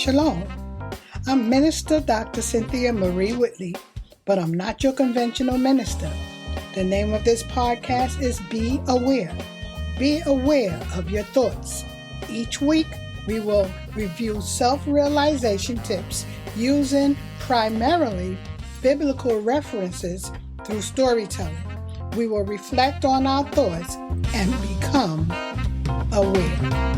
Shalom. I'm Minister Dr. Cynthia Marie Whitley, but I'm not your conventional minister. The name of this podcast is Be Aware. Be aware of your thoughts. Each week, we will review self-realization tips using primarily biblical references through storytelling. We will reflect on our thoughts and become aware.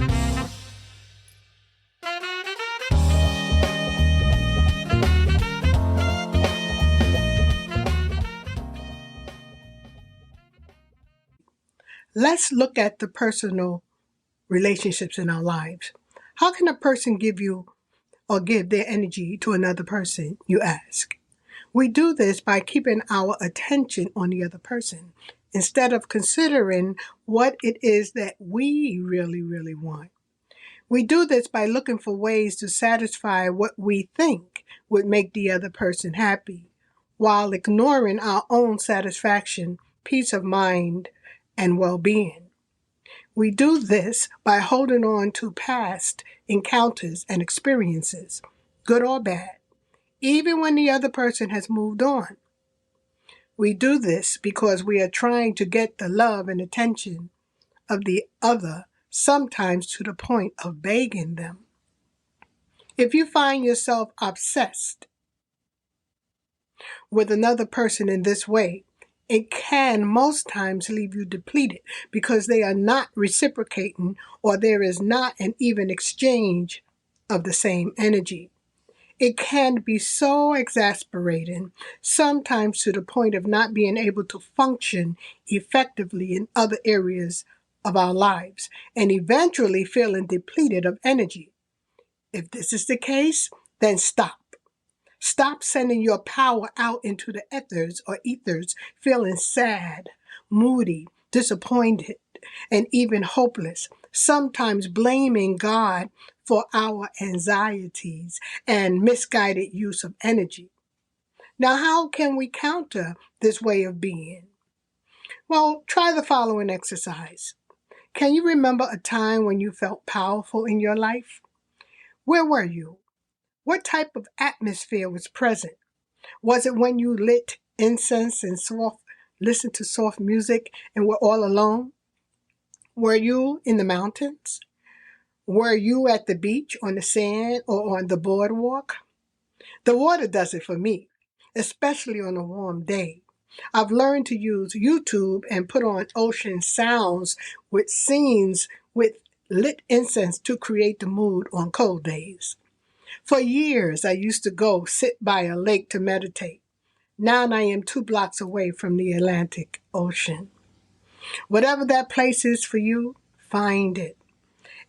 Let's look at the personal relationships in our lives. How can a person give you or give their energy to another person, you ask? We do this by keeping our attention on the other person instead of considering what it is that we really want. We do this by looking for ways to satisfy what we think would make the other person happy, while ignoring our own satisfaction, peace of mind, and well-being. We do this by holding on to past encounters and experiences, good or bad, even when the other person has moved on. We do this because we are trying to get the love and attention of the other, sometimes to the point of begging them. If you find yourself obsessed with another person in this way, it can most times leave you depleted because they are not reciprocating or there is not an even exchange of the same energy. It can be so exasperating, sometimes to the point of not being able to function effectively in other areas of our lives and eventually feeling depleted of energy. If this is the case, then stop. Stop sending your power out into the ethers, feeling sad, moody, disappointed, and even hopeless, sometimes blaming God for our anxieties and misguided use of energy. Now, how can we counter this way of being? Well, try the following exercise. Can you remember a time when you felt powerful in your life? Where were you? What type of atmosphere was present? Was it when you lit incense and listened to soft music and were all alone? Were you in the mountains? Were you at the beach, on the sand, or on the boardwalk? The water does it for me, especially on a warm day. I've learned to use YouTube and put on ocean sounds with scenes with lit incense to create the mood on cold days. For years, I used to go sit by a lake to meditate. Now I am 2 blocks away from the Atlantic Ocean. Whatever that place is for you, find it.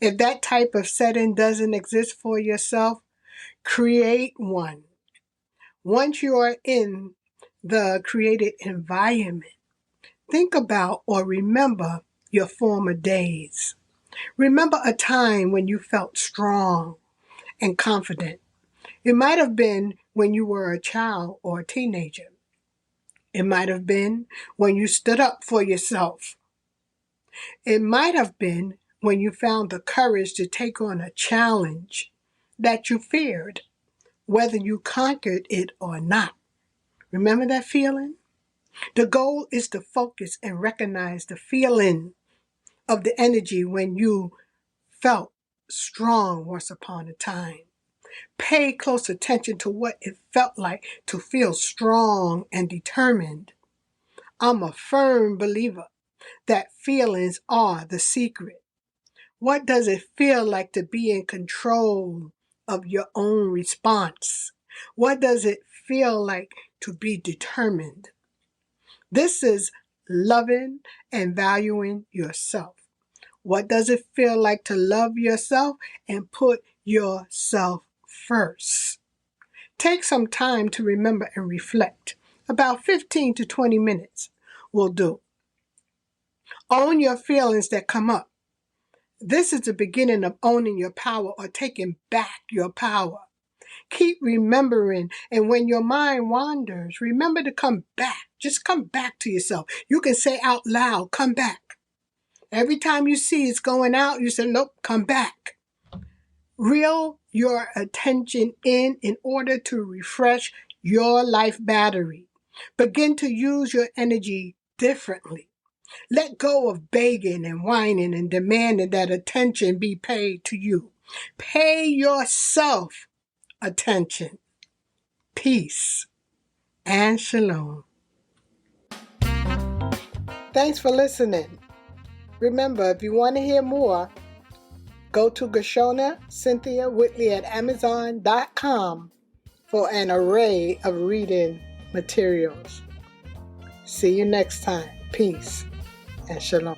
If that type of setting doesn't exist for yourself, create one. Once you are in the created environment, think about or remember your former days. Remember a time when you felt strong and confident. It might have been when you were a child or a teenager. It might have been when you stood up for yourself. It might have been when you found the courage to take on a challenge that you feared, whether you conquered it or not. Remember that feeling? The goal is to focus and recognize the feeling of the energy when you felt strong once upon a time. Pay close attention to what it felt like to feel strong and determined. I'm a firm believer that feelings are the secret. What does it feel like to be in control of your own response? What does it feel like to be determined? This is loving and valuing yourself. What does it feel like to love yourself and put yourself first? Take some time to remember and reflect. About 15 to 20 minutes will do. Own your feelings that come up. This is the beginning of owning your power or taking back your power. Keep remembering, and when your mind wanders, remember to come back. Just come back to yourself. You can say out loud, come back. Every time you see it's going out, you say, nope, come back. Reel your attention in order to refresh your life battery. Begin to use your energy differently. Let go of begging and whining and demanding that attention be paid to you. Pay yourself attention. Peace and shalom. Thanks for listening. Remember, if you want to hear more, go to Gershona Cynthia Whitley at Amazon.com for an array of reading materials. See you next time. Peace and shalom.